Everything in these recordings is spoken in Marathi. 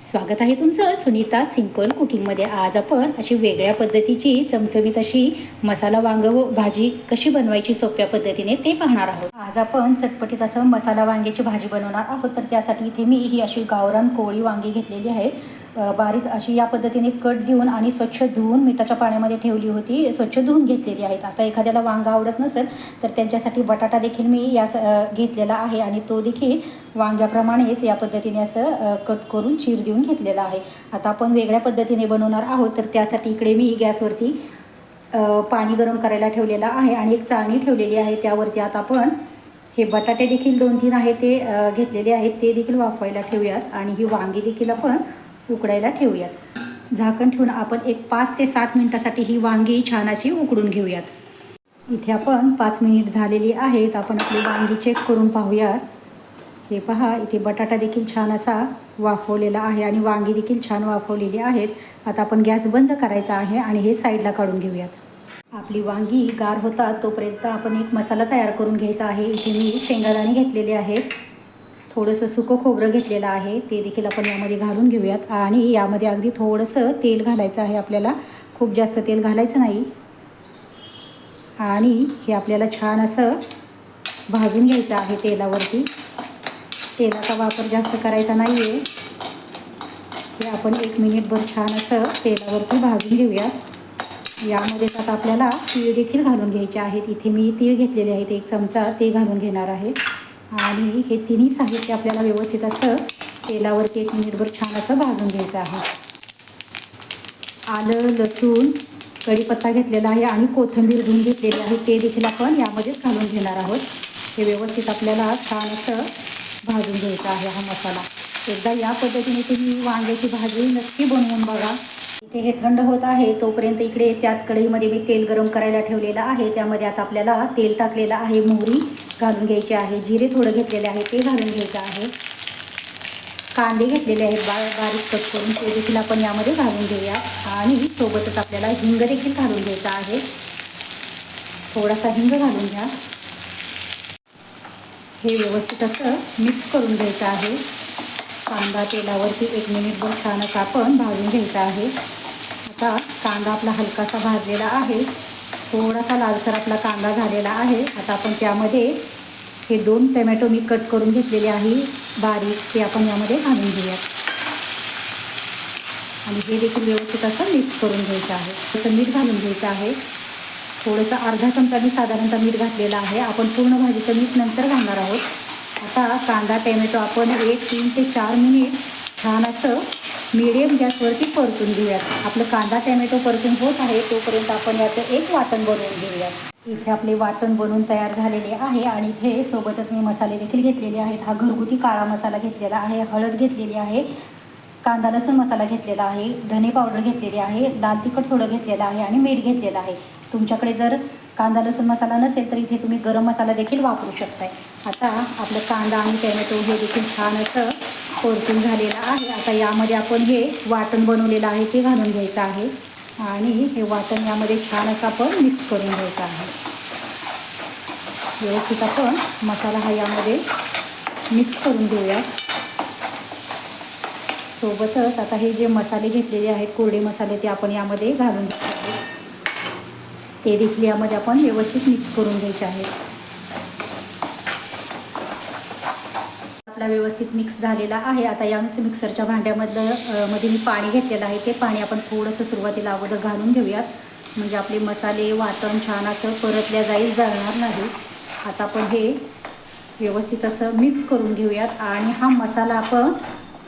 स्वागत आहे तुमचं सुनीता सिंपल कुकिंगमध्ये। आज आपण अशी वेगळ्या पद्धतीची चमचमीत अशी मसाला वांग व भाजी कशी बनवायची सोप्या पद्धतीने ते पाहणार आहोत। आज आपण चटपटीत असं मसाला वांग्याची भाजी बनवणार आहोत। तर त्यासाठी इथे मी ही अशी गावरान कोवळी वांगी घेतलेली आहेत। बारीक अशी या पद्धतीने कट देऊन आणि स्वच्छ धुवून मिठाच्या पाण्यामध्ये ठेवली होती, स्वच्छ धुवून घेतलेली आहेत। आता एखाद्याला वांगा आवडत नसेल तर त्यांच्यासाठी बटाटा देखील मी या घेतलेला आहे आणि तो देखील वांग्याप्रमाणेच या पद्धतीने असं कट करून चीर देऊन घेतलेला आहे। आता आपण वेगळ्या पद्धतीने बनवणार आहोत। तर त्यासाठी इकडे मी गॅसवरती पाणी गरम करायला ठेवलेलं आहे आणि एक चाळणी ठेवलेली आहे। त्यावरती आता आपण हे बटाटे देखील 2-3 आहे ते घेतलेले आहेत, ते देखील वाफवायला ठेवूयात आणि ही वांगी देखील आपण उकडायला ठेवूयात। झाकण ठेवून आपण एक 5 ते 7 मिनिटासाठी ही वांगी छान अशी उकडून घेऊयात। इथे आपण 5 मिनिट झालेली आहेत। आपण आपली वांगी चेक करून पाहूयात। हे पहा, इथे बटाटा देखील छान असा वाफवलेला आहे आणि वांगी देखील छान वाफवलेली आहेत। आता आपण गॅस बंद करायचा आहे आणि हे साईडला काढून घेऊयात। आपली वांगी गार होतात तोपर्यंत आपण एक मसाला तयार करून घ्यायचा आहे। इथे मी शेंगदाणे घेतलेले आहेत, थोडंसं सुकं खोबरं घेतलेलं आहे, ते देखील आपण यामध्ये घालून घेऊयात आणि यामध्ये अगदी थोडंसं तेल घालायचं आहे आपल्याला, खूप जास्त तेल घालायचं नाही। आणि हे आपल्याला छान असं भाजून घ्यायचं आहे तेलावरती। तेलाचा वापर जास्त करायचा नाही आहे। हे आपण 1 मिनिटभर छान असं तेलावरती भाजून घेऊयात। यामध्ये आता आपल्याला तीळ देखील घालून घ्यायचे आहेत। इथे मी तीळ घेतलेले आहेत, 1 चमचा ते घालून घेणार आहे आणि हे तिन्ही साहित्य आपल्याला व्यवस्थित असं तेलावरती 1 मिनिटभर छान असं भाजून घ्यायचं आहे। आलं, लसूण, कढीपत्ता घेतलेला आहे आणि कोथिंबीर धुवून घेतलेली आहे, ते देखील आपण यामध्येच घालून घेणार आहोत। हे व्यवस्थित आपल्याला छान असं भाजून घ्यायचा आहे हा मसाला। एकदा या पद्धतीने तुम्ही वांग्याची भाजी नक्की बनवून बघा। इथे हे थंड होत आहे तोपर्यंत इकडे त्याच कढईमध्ये मी तेल गरम करायला ठेवलेलं आहे। त्यामध्ये आता आपल्याला तेल टाकलेलं आहे, मोहरी घालून घ्यायची आहे, जिरे थोडं घेतलेले आहे ते घालून घ्यायचं आहे, कांदे घेतलेले आहेत बारीक कट करून, ते देखील आपण यामध्ये घालून घेऊया आणि सोबतच आपल्याला हिंग देखील घालून घ्यायचा आहे। थोडासा हिंग घालून घ्या। हे व्यवस्थित असं मिक्स करून घ्यायचं आहे। कांदा तेलावरती 1 मिनिटभर छान असं आपण भाजून घ्यायचा आहे। आता कांदा आपला हलकासा भाजलेला आहे, थोडासा लालसर आपला कांदा झालेला आहे। आता आपण त्यामध्ये हे 2 टोमॅटो मी कट करून घेतलेले आहे बारीक, ते आपण यामध्ये घालून घेऊयात आणि हे देखील व्यवस्थित असं मिक्स करून घ्यायचं आहे। थोडंसं मीठ घालून घ्यायचं आहे, थोडंसं अर्धा चमचा मी साधारणतः मीठ घातलेलं आहे। आपण पूर्ण भाजीचं मीठ नंतर घालणार आहोत। आता कांदा टोमॅटो आपण 3 ते 4 मिनिट छान असं मीडियम गॅसवरती परतून घेऊयात। आपलं कांदा टोमॅटो परतून होत आहे तोपर्यंत आपण याचं एक वाटण बनवून घेऊयात। इथे आपले वाटण बनवून तयार झालेले आहे आणि इथे सोबतच मी मसाले देखील घेतलेले आहेत। हा घरगुती काळा मसाला घेतलेला आहे, हळद घेतलेली आहे, कांदा लसूण मसाला घेतलेला आहे, धने पावडर घेतलेली आहे, लाल तिखट थोडं घेतलेलं आहे आणि मीठ घेतलेलं आहे। तुमच्याकडे जर कांदा लसूण मसाला नसेल तर इथे तुम्ही गरम मसाला देखील वापरू शकताय। आता आपलं कांदा आणि टोमॅटो हे देखील छान असं परतून झालेलं आहे। आता यामध्ये आपण हे वाटण बनवलेलं आहे ते घालून घ्यायचं आहे आणि हे वाटण यामध्ये छान असं आपण मिक्स करून घ्यायचं आहे। व्यवस्थित आपण मसाला हा यामध्ये मिक्स करून घेऊया। सोबतच आता हे जे मसाले घेतलेले आहेत कोरडे मसाले ते आपण यामध्ये घालून घ्यायचे आहेत, ते देखील यामध्ये आपण व्यवस्थित मिक्स करून घ्यायचे आहे। आपला व्यवस्थित मिक्स झालेला आहे। आता या मिक्सरच्या भांड्यामध्ये मी पाणी घेतलेलं आहे, ते पाणी आपण थोडंसं सुरुवातीला अगोदर घालून घेऊयात, म्हणजे आपले मसाले वाटण छान असं परतल्या जाईल, जळणार नाही। आता आपण हे व्यवस्थित असं मिक्स करून घेऊयात आणि हा मसाला आपण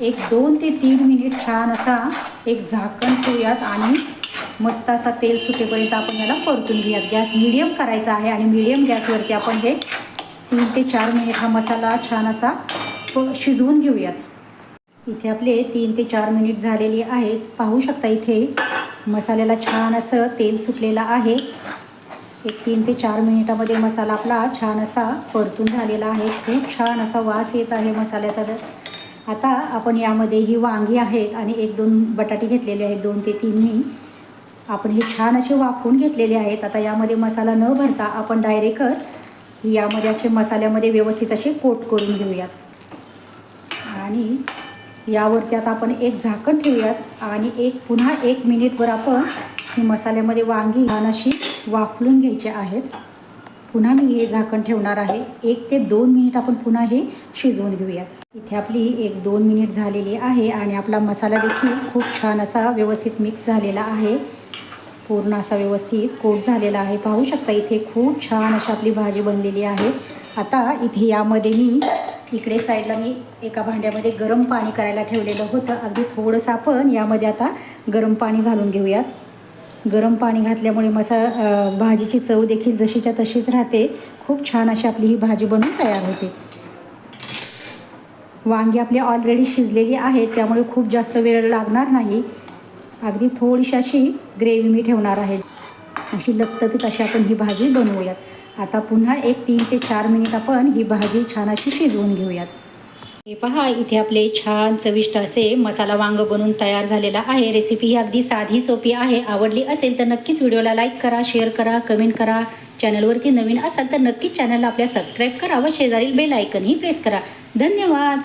एक 2 ते 3 मिनिट छान असा एक झाकण ठेवूयात आणि मस्त असा तेल सुटेपर्यंत आपण याला परतून घेऊयात। गॅस मिडियम करायचा आहे आणि मिडियम गॅसवरती आपण हे 3 ते 4 मिनिट हा मसाला छान असा शिजवून घेऊयात। इथे आपले 3 ते 4 मिनिट झालेली आहेत। पाहू शकता इथे मसाल्याला छान असं तेल सुटलेलं आहे। एक 3 ते 4 मिनिटामध्ये मसाला आपला छान असा परतून झालेला आहे, खूप छान असा वास येत आहे मसाल्याचा। आता आपण यामध्ये ही वांगी आहेत आणि 1-2 बटाटे घेतलेले आहेत, 2 ते 3 मी आपण हे छान असे वाफवून घेतलेले आहेत। आता यामध्ये मसाला न भरता आपण डायरेक्टच यामध्ये असे मसाल्यामध्ये व्यवस्थित असे कोट करून घेऊयात आणि यावरती आता आपण एक झाकण ठेवूयात आणि पुन्हा 1 मिनिटवर आपण ही मसाल्यामध्ये वांगी छान अशी वाफलून घ्यायची आहेत. पुन्हा मी हे झाकण ठेवणार आहे. 1 ते 2 मिनिट आपण पुन्हा हे शिजवून घेऊयात. इथे आपली 1-2 मिनिट झालेली आहे आणि आपला मसाला देखील खूप छान असा व्यवस्थित मिक्स झालेला आहे. पूर्ण असा व्यवस्थित कोट झालेला आहे. पाहू शकता इथे खूप छान अशी आपली भाजी बनलेली आहे. आता इथे यामध्ये मी इकडे साईडला मी एका भांड्यामध्ये गरम पाणी करायला ठेवलेलं होतं. अगदी थोडंसं आपण यामध्ये आता गरम पाणी घालून घेऊयात. गरम पाणी घातल्यामुळे भाजीची चव देखील जशीच्या तशीच राहते. खूप छान अशी आपली ही भाजी बनून तयार होते. वांगी आपली ऑलरेडी शिजलेली आहे त्यामुळे खूप जास्त वेळ लागणार नाही. अगदी थोडीशी अशी ग्रेव्ही मी ठेवणार आहे. अशी लपतपीत अशी आपण ही भाजी बनवूयात. आता पुन्हा 3 ते 4 मिनिट आपण ही भाजी छान अशी शिजवून घेऊयात. हे पहा इथे आपले छान चविष्ट असे मसाला वांग बनून तयार झालेला आहे. रेसिपी ही अगदी साधी सोपी आहे. आवडली असेल तर नक्कीच व्हिडिओला लाईक करा, शेअर करा, कमेंट करा. चॅनलवरती नवीन असाल तर नक्कीच चॅनलला आपल्या सबस्क्राईब करा व शेजारील बेल आयकनही प्रेस करा. धन्यवाद.